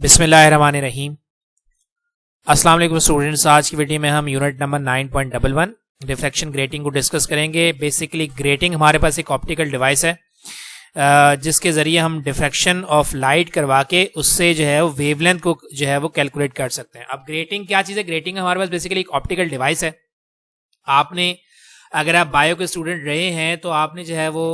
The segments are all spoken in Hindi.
बिस्मिल्लाहिर्रहमानिर्रहीम। अस्सलाम वालेकुम स्टूडेंट्स। आज की वीडियो में हम यूनिट नंबर 9.11 डिफ्रैक्शन ग्रेटिंग को डिस्कस करेंगे। बेसिकली ग्रेटिंग हमारे पास एक ऑप्टिकल डिवाइस है जिसके ज़रिए हम डिफ्रैक्शन ऑफ लाइट करवा के उससे जो है वो वेवलेंथ को जो है वो कैलकुलेट कर सकते हैं। अब ग्रेटिंग क्या चीज़ है? ग्रेटिंग हमारे पास बेसिकली एक ऑप्टिकल डिवाइस है। आपने अगर आप बायो के स्टूडेंट रहे हैं तो आपने जो है वो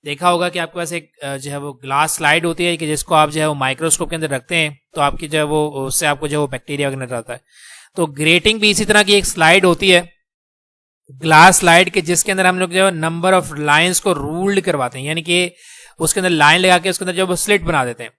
देखा होगा कि आपके पास एक जो है वो ग्लास स्लाइड होती है कि जिसको आप जो है वो माइक्रोस्कोप के अंदर रखते हैं तो आपकी जो है वो उससे आपको जो है वो बैक्टीरिया वगैरह नजर आता है। तो ग्रेटिंग भी इसी तरह की एक स्लाइड होती है, ग्लास स्लाइड के, जिसके अंदर हम लोग जो है नंबर ऑफ लाइंस को रूल्ड करवाते हैं, यानी कि उसके अंदर लाइन लगा के उसके अंदर जो है वो स्लिट बना देते हैं।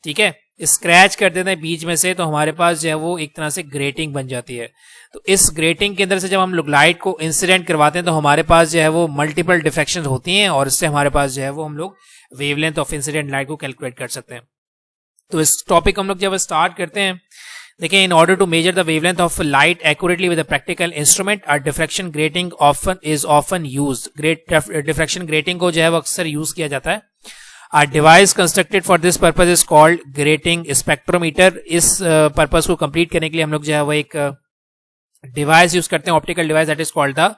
ठीक है, स्क्रैच कर देते हैं बीच में से, तो हमारे पास जो है वो एक तरह से ग्रेटिंग बन जाती है। तो इस ग्रेटिंग के अंदर से जब हम लोग लाइट को इंसिडेंट करवाते हैं तो हमारे पास जो है वो मल्टीपल डिफ्रैक्शन होती हैं और इससे हमारे पास जो है वो हम लोग वेवलेंथ ऑफ इंसिडेंट लाइट को कैलकुलेट कर सकते हैं। तो इस टॉपिक को हम लोग जब स्टार्ट करते हैं, देखिए, in order to measure the wavelength of light accurately with a practical instrument a diffraction grating often used. Diffraction grating को जो है वो अक्सर यूज किया जाता है। A device constructed for this purpose is called grating spectrometer। इस पर्पस को कंप्लीट करने के लिए हम लोग जो है वो एक डिवाइस यूज करते हैं, optical device, that is called the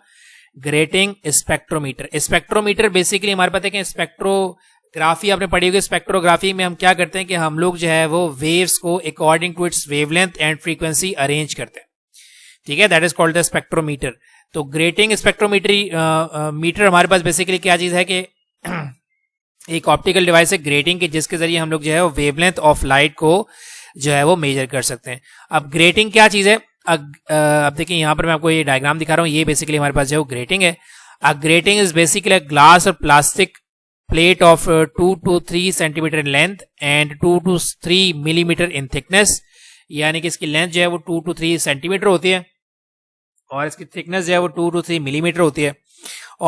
grating spectrometer. Spectrometer basically हमारे पास है, स्पेक्ट्रोग्राफी आपने पढ़ी होगी। स्पेक्ट्रोग्राफी में हम क्या करते हैं कि हम लोग जो है वो वेव्स को according to its wavelength and frequency arrange करते हैं। ठीक है, that is called the spectrometer. तो ग्रेटिंग स्पेक्ट्रोमीटर मीटर हमारे पास बेसिकली क्या चीज है कि एक ऑप्टिकल डिवाइस है ग्रेटिंग के, जिसके जरिए हम लोग जो है वो वेवलेंथ ऑफ लाइट को जो है वो मेजर कर सकते हैं। अब ग्रेटिंग क्या चीज है? अब देखिए, यहाँ पर मैं आपको ये डायग्राम दिखा रहा हूँ। ये बेसिकली हमारे पास जो है वो ग्रेटिंग है। अ ग्रेटिंग इज बेसिकली ग्लास और plastic plate of 2 to 3 centimetre in length and 2 to 3 millimetre in thickness. यानी कि इसकी लेंथ जो है वो 2 to 3 सेंटीमीटर होती है और इसकी थिकनेस जो है वो 2 to 3 मिलीमीटर होती है।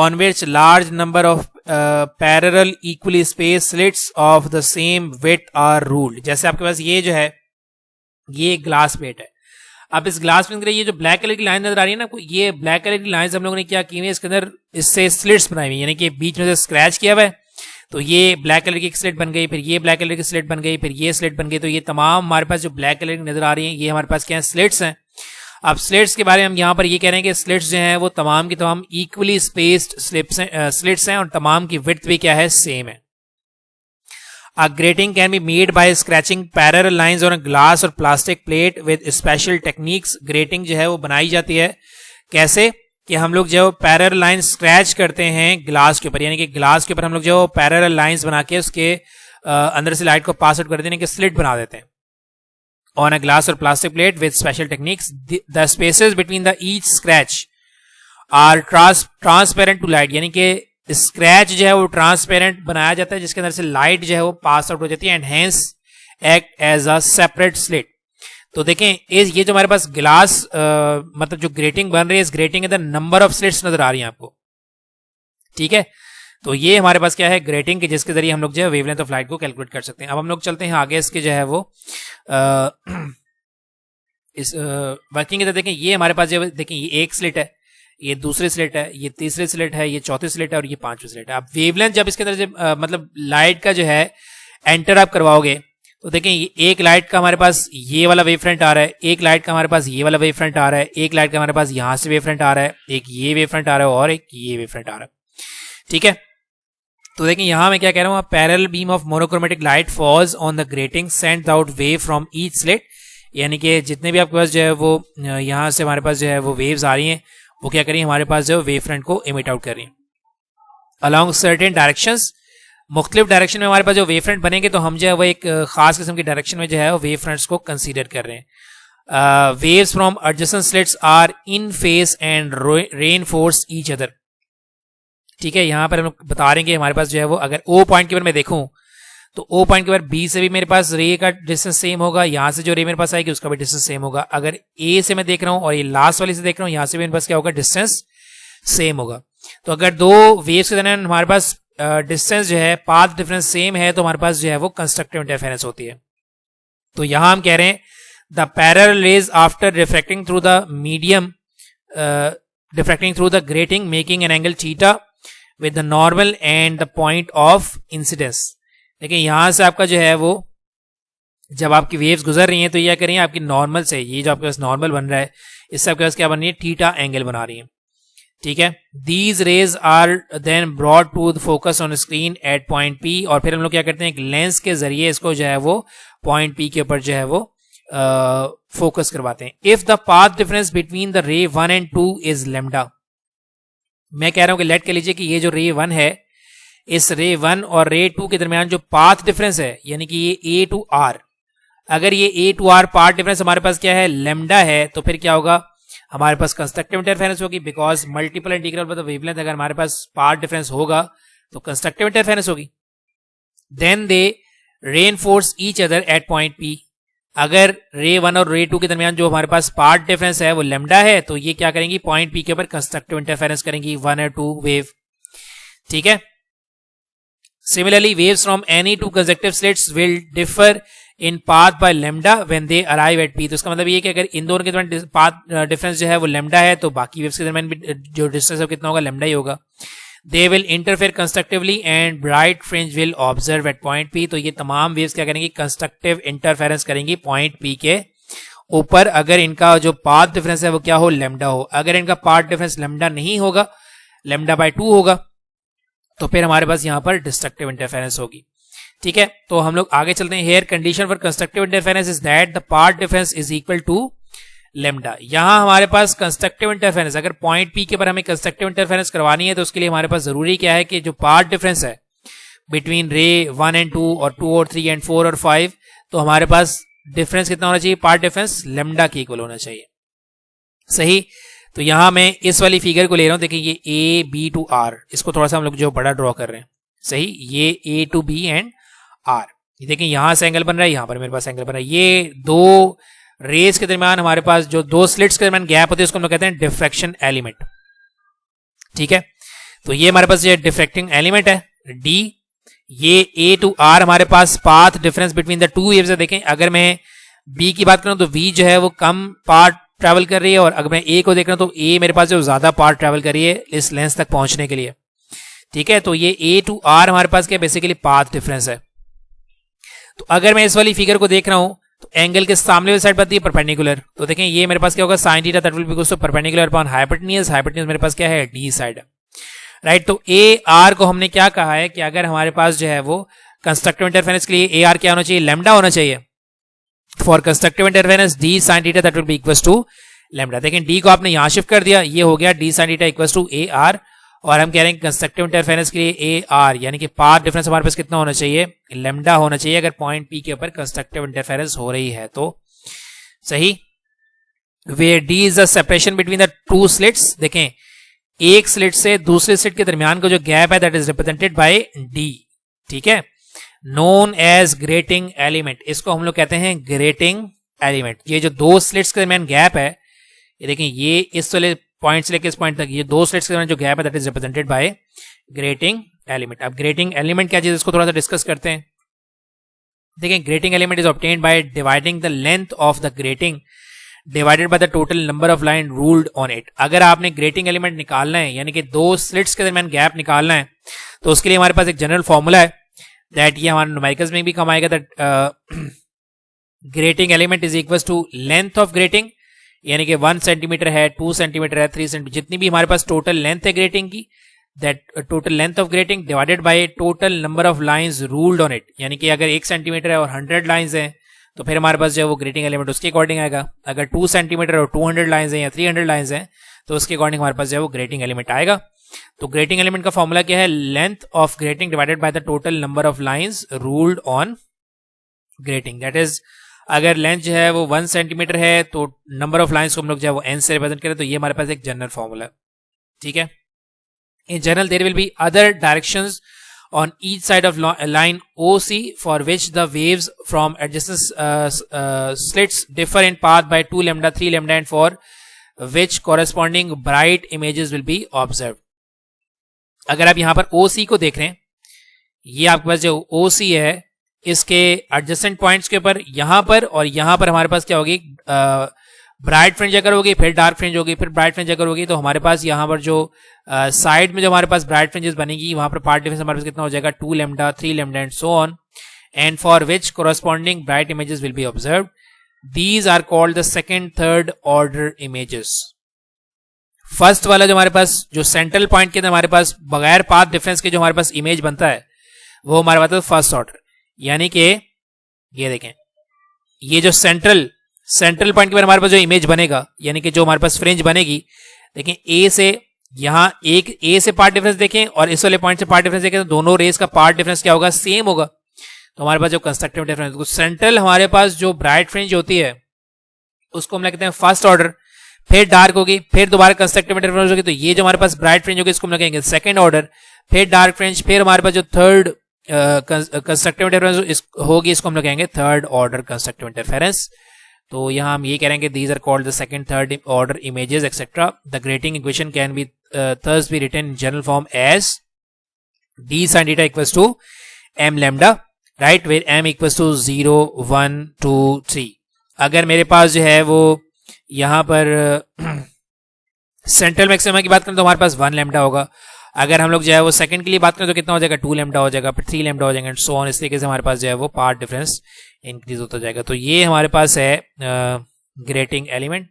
On which large number of parallel equally spaced slits of the same width are ruled। जैसे आपके पास ये जो है ये ग्लास प्लेट है। अब इस ग्लास प्लेट के ये जो ब्लैक कलर की लाइन नजर आ रही है ना, ये ब्लैक कलर की लाइन हम लोगों ने क्या की है, इसके अंदर इससे स्लिट्स बनाई हुई, यानी कि बीच में से स्क्रैच किया हुआ है। तो ये ब्लैक कलर की एक स्लिट बन गई, फिर ये ब्लैक कलर की स्लिट बन गई, फिर ये स्लिट बन गई। तो ये तमाम हमारे पास जो ब्लैक कलर की नजर आ रही है ये हमारे पास क्या है, स्लिट्स हैं। अब स्लिट्स के बारे में हम यहाँ पर ये कह रहे हैं कि स्लिट्स जो हैं वो तमाम की तमाम इक्वली स्पेस्ड स्लिट्स हैं और तमाम की विड्थ भी क्या है, सेम है। A grating can be made by scratching parallel lines on a glass or plastic plate with special techniques। Grating जो है वो बनाई जाती है कैसे कि हम लोग जो पैरेलल लाइन स्क्रैच करते हैं ग्लास के ऊपर, यानी कि ग्लास के ऊपर हम लोग जो पैरेलल लाइंस बना के उसके अंदर से लाइट को पास आउट कर देने के स्लिट बना देते हैं on a glass or plastic plate with special techniques। The spaces between the each scratch are transparent to light। यानी कि स्क्रैच जो है वो ट्रांसपेरेंट बनाया जाता है जिसके अंदर से लाइट जो है वो पास आउट हो जाती है and hence act as a separate slit. तो देखें, ये जो हमारे पास ग्लास मतलब जो ग्रेटिंग बन रही है, इस ग्रेटिंग के अंदर नंबर ऑफ स्लिट्स नजर आ रही है आपको। ठीक है, तो ये हमारे पास क्या है, ग्रेटिंग के, जिसके जरिए हम लोग जो है वेवलेंथ ऑफ लाइट को कैलकुलेट कर सकते हैं। अब हम लोग चलते हैं आगे इसके जो है वो इस वर्किंग के अंदर देखें, ये हमारे पास जो देखें ये एक स्लिट है, ये दूसरी स्लिट है, ये तीसरी स्लिट है, ये चौथी स्लिट है और ये पांचवी स्लिट है। अब वेवलेंथ जब इसके अंदर जब मतलब लाइट का जो है एंटर आप करवाओगे तो देखें, एक लाइट का हमारे पास ये वाला वेव फ्रंट आ रहा है, एक लाइट का हमारे पास ये वाला वेव फ्रंट आ रहा है, एक लाइट का हमारे पास यहां से वेव फ्रंट आ रहा है, एक ये वेव फ्रंट आ रहा है और एक ये वेव फ्रंट आ रहा है। ठीक है, तो देखिए यहां मैं क्या कह रहा हूं, parallel beam of monochromatic light falls on the grating sends out wave from each slit. यानी कि जितने भी आपके पास जो है वो यहां से हमारे पास जो है वो वेव्स आ रही हैं, वो क्या करें, हमारे पास जो वेव फ्रंट को इमिट आउट कर रही हैं अलॉन्ग सर्टेन डायरेक्शंस। मुख्तलिफ डायरेक्शन में हमारे पास जो वेव फ्रंट बनेंगे तो हम जो है वो एक खास किस्म की डायरेक्शन में जो है वो वेव फ्रंट्स को कंसीडर कर रहे हैं। Waves from adjacent slits are in phase and reinforce each other. ठीक है, यहां पर हम लोग बता रहे हैं कि हमारे पास जो है वो अगर ओ पॉइंट के बारे में देखूं तो ओ पॉइंट के बाद बी से भी मेरे पास रे का डिस्टेंस सेम होगा, यहां से जो रे मेरे पास आएगी उसका भी डिस्टेंस सेम होगा। अगर ए से मैं देख रहा हूं और ये लास्ट वाली से देख रहा हूं, यहां से भी मेरे पास क्या होगा, डिस्टेंस सेम होगा। तो अगर दो वेव्स के दरमियान हमारे पास डिस्टेंस जो है, पाथ डिफरेंस सेम है, तो हमारे पास जो है वो कंस्ट्रक्टिव इंटरफेरेंस होती है। तो यहां हम कह रहे हैं the parallel rays after refracting through the medium diffracting through the grating making an angle theta with the normal and the point of incidence. देखिए यहां से आपका जो है वो जब आपकी वेव्स गुजर रही हैं तो ये करें आपकी नॉर्मल से, ये जो आपके पास नॉर्मल बन रहा है इससे आपके पास क्या बन रही है, थीटा एंगल बना रही है, ठीक है। These rays are then brought to the focus on screen at point P, और फिर हम लोग क्या करते हैं, एक लेंस के जरिए इसको जो है वो पॉइंट पी के ऊपर जो है वो फोकस करवाते हैं। If the path difference between the रे 1 एंड 2 इज लेमडा, मैं कह रहा हूं कि लेट कर लीजिए कि ये जो रे 1 है, इस रे 1 और रे 2 के दरमियान जो पाथ डिफरेंस है, यानी कि ये ए टू आर, अगर ये ए टू आर पाथ डिफरेंस हमारे पास क्या है, लेमडा है, तो फिर क्या होगा, हमारे पास कंस्ट्रक्टिव इंटरफेरेंस होगी, because multiple integral for the wavelength अगर हमारे पास पाथ डिफरेंस होगा तो कंस्ट्रक्टिव इंटरफेरेंस होगी। Then they reinforce each other at point P, अगर रे 1 और रे 2 के दरमियान जो हमारे पास पाथ डिफरेंस है वो लेमडा है, तो ये क्या करेंगी, पॉइंट पी के ऊपर कंस्ट्रक्टिव इंटरफेरेंस करेंगी 1 और 2 वेव, ठीक है। Similarly waves from any two consecutive slits will differ in path by lambda when they arrive at P, तो इसका मतलब ये कि अगर इन दोनों के दरमियान पाथ डिफरेंस जो है वो लेमडा है तो बाकी वेव्स के दरमियान भी जो डिस्टेंस है कितना होगा, लेमडा ही होगा। They will interfere constructively and bright fringe will observe eight point P, तो ये तमाम वेव्स क्या करेंगी, कंस्ट्रक्टिव इंटरफेरेंस करेंगी पॉइंट पी के ऊपर, अगर इनका जो पाथ डिफरेंस है वो क्या हो, लेमडा हो। अगर इनका पाथ डिफरेंस लेमडा नहीं होगा, लेमडा बाय 2 होगा, तो फिर हमारे पास यहां पर डिस्ट्रक्टिव इंटरफेरेंस होगी, ठीक है। तो हम लोग आगे चलते हैं। Here condition for constructive interference is that the path difference is equal to lambda. यहां हमारे पास कंस्ट्रक्टिव इंटरफेरेंस, अगर पॉइंट पी के ऊपर हमें कंस्ट्रक्टिव इंटरफेरेंस करवानी है तो उसके लिए हमारे पास जरूरी क्या है कि जो पाथ डिफरेंस है बिटवीन रे 1 एंड 2 और 2 और 3 एंड 4 और 5, तो हमारे पास डिफरेंस कितना होना चाहिए, पाथ डिफरेंस लेमडा के इक्वल होना चाहिए, सही। तो यहां मैं इस वाली फिगर को ले रहा हूं, देखिए ये ए बी टू आर, इसको थोड़ा सा हम लोग जो बड़ा ड्रॉ कर रहे हैं, सही, ये ए टू बी एंड आर, ये देखिए यहां से एंगल बन रहा है, यहां पर मेरे पास एंगल बन रहा है, ये दो रेज के दरमियान हमारे पास जो दो स्लिट्स के दरमियान गैप होती है उसको हम लोग कहते हैं डिफ्रैक्शन एलिमेंट, ठीक है। तो ये हमारे पास ये डिफ्रैक्टिंग एलिमेंट है डी, ये ए टू आर हमारे पास path difference between the two waves है। देखें अगर मैं बी की बात करूं तो वी जो है वो कम पार्ट ट्रैवल कर रही है, और अगर मैं ए को देख रहा हूं तो ए मेरे पास जो ज्यादा पार्ट ट्रैवल कर रही है इस लेंस तक पहुंचने के लिए, ठीक है। तो ये ए टू आर हमारे पास क्या बेसिकली पाथ डिफरेंस है। तो अगर मैं इस वाली फिगर को देख रहा हूं तो एंगल के सामने वाली साइड बनती है परपेंडिकुलर, तो देखें ये मेरे पास क्या होगा, sine theta that will be equal to perpendicular upon hypotenuse, hypotenuse मेरे पास क्या है, डी साइड, राइट। तो ए आर को हमने क्या कहा है कि अगर हमारे पास जो है वो कंस्ट्रक्टिव इंटरफेरेंस के लिए ए आर क्या होना चाहिए, लेमडा होना चाहिए। For constructive interference D sine theta that will be equal to lambda, देखें डी को आपने यहां शिफ्ट कर दिया, ये हो गया D sine theta equal to A R, और हम कह रहे हैं कंस्ट्रक्टिव इंटरफेरेंस के लिए ए आर यानी कि पाथ डिफरेंस हमारे पास कितना होना चाहिए, लेमडा होना चाहिए, अगर पॉइंट पी के ऊपर कंस्ट्रक्टिव इंटरफेरेंस हो रही है तो, सही। Where D is the separation between the two slits, देखें एक स्लिट से दूसरे स्लिट के दरमियान का जो गैप है that is represented by D, ठीक है, नोन एज ग्रेटिंग एलिमेंट, इसको हम लोग कहते हैं ग्रेटिंग एलिमेंट। ये जो दो स्लिट्स के दरमियान गैप है, ये देखें ये इस वाले पॉइंट से लेकर इस पॉइंट तक, ये दो स्लिट्स के दरमियान जो गैप है that is represented by grating element. अब ग्रेटिंग एलिमेंट क्या चीज, इसको थोड़ा सा डिस्कस करते हैं। देखें grating element is obtained by dividing the length of the grating divided by the total number of line ruled on it. अगर आपने ग्रेटिंग एलिमेंट निकालना है यानी कि दो स्लिट्स के दरमियान गैप निकालना है तो उसके लिए हमारे पास एक जनरल फॉर्मूला है दैट ये हमारे न्यूमेरिकल्स में भी कम आएगा, that grating element is equal to length of grating, यानी कि 1 सेंटीमीटर है, 2 सेंटीमीटर है, 3 सेंटीमीटर, जितनी भी हमारे पास टोटल लेंथ है ग्रेटिंग की, that total length of grating divided by total number of lines ruled on it, यानी कि अगर 1 सेंटीमीटर है और 100 लाइंस हैं तो फिर हमारे पास जो है वो ग्रेटिंग एलिमेंट उसके अकॉर्डिंग आएगा। अगर 2 सेंटीमीटर और 200 लाइंस हैं या 300 लाइंस हैं तो उसके अकॉर्डिंग हमारे पास जो है वो ग्रेटिंग एलिमेंट आएगा। तो ग्रेटिंग एलिमेंट का फॉर्मूला क्या है, length of grating divided by the total number of lines ruled on grating, that is अगर लेंथ जो है वो 1 सेंटीमीटर है तो नंबर ऑफ लाइंस को हम लोग जो है वो n से रिप्रेजेंट करें, तो ये हमारे पास एक जनरल फॉर्मूला है, ठीक है। In general there will be other directions on each side of line OC for which the waves from adjacent slits differ in path by 2 lambda, 3 lambda and for which corresponding bright images will be observed। अगर आप यहां पर OC को देख रहे हैं, ये आपके पास जो OC है इसके adjacent points के ऊपर यहां पर और यहां पर हमारे पास क्या होगी, ब्राइट फ्रिंज अगर होगी फिर डार्क फ्रिंज होगी फिर ब्राइट फ्रिंज अगर होगी, तो हमारे पास यहाँ पर जो साइड में जो हमारे पास ब्राइट फ्रिंजेस बनेगी वहां पर पार्ट डिफरेंस हमारे पास कितना हो जाएगा, 2 lambda, 3 lambda and so on. and for which corresponding bright images will be observed. These are called the second third order images. First वाला जो हमारे पास जो सेंट्रल पॉइंट के अंदर हमारे पास बगैर पाथ डिफरेंस के जो हमारे पास इमेज बनता है वो हमारे पास फर्स्ट ऑर्डर, यानी कि ये देखें ये जो सेंट्रल पॉइंट के बाद हमारे पास जो इमेज बनेगा यानी कि जो हमारे पास फ्रिंज बनेगी, देखें ए से यहां एक ए से पार्ट डिफरेंस देखें और इस वाले पॉइंट से पार्ट डिफरेंस देखें तो दोनों रेस का पार्ट डिफरेंस क्या होगा, सेम होगा। तो हमारे पास जो कंस्ट्रक्टिव डिफरेंस तो सेंट्रल हमारे पास जो ब्राइट फ्रिंज होती है उसको हम लिखते हैं फर्स्ट ऑर्डर, फिर डार्क होगी, फिर दोबारा कंस्ट्रक्टिव डिफरेंस होगी, तो ये जो हमारे पास ब्राइट फ्रिंज होगी इसको हम लिखेंगे सेकंड ऑर्डर, फिर डार्क फ्रिंज, फिर हमारे पास जो थर्ड कंस्ट्रक्टिव इंटरफेरेंस होगी इसको हम लोग कहेंगे थर्ड ऑर्डर कंस्ट्रक्टिव इंटरफेरेंस। तो यहाँ हम ये करेंगे these are called the second third order images etcetera. The grating equation can be thus be written in general form as d sin theta equals to m lambda, right, where m equals to 0 1 2 3। अगर मेरे पास जो है वो यहाँ पर सेंट्रल मैक्सिमा की बात करें तो हमारे पास 1 लैम्डा होगा। अगर हम लोग जो है वो सेकंड के लिए बात करें तो कितना हो जाएगा, 2 लैम्डा हो जाएगा, फिर 3 लैम्डा हो जाएगा एंड सो ऑन। इस तरीके से हमारे पास जो है वो पार्ट डिफरेंस इंक्रीज होता जाएगा। तो ये हमारे पास है ग्रेटिंग एलिमेंट।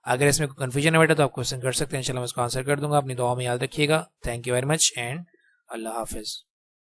अगर इसमें कोई कंफ्यूजन है बेटा तो आप क्वेश्चन कर सकते हैं, इंशाल्लाह मैं इसको आंसर कर दूंगा। अपनी दुआ में याद रखिएगा। Thank you very much and Allah Hafiz.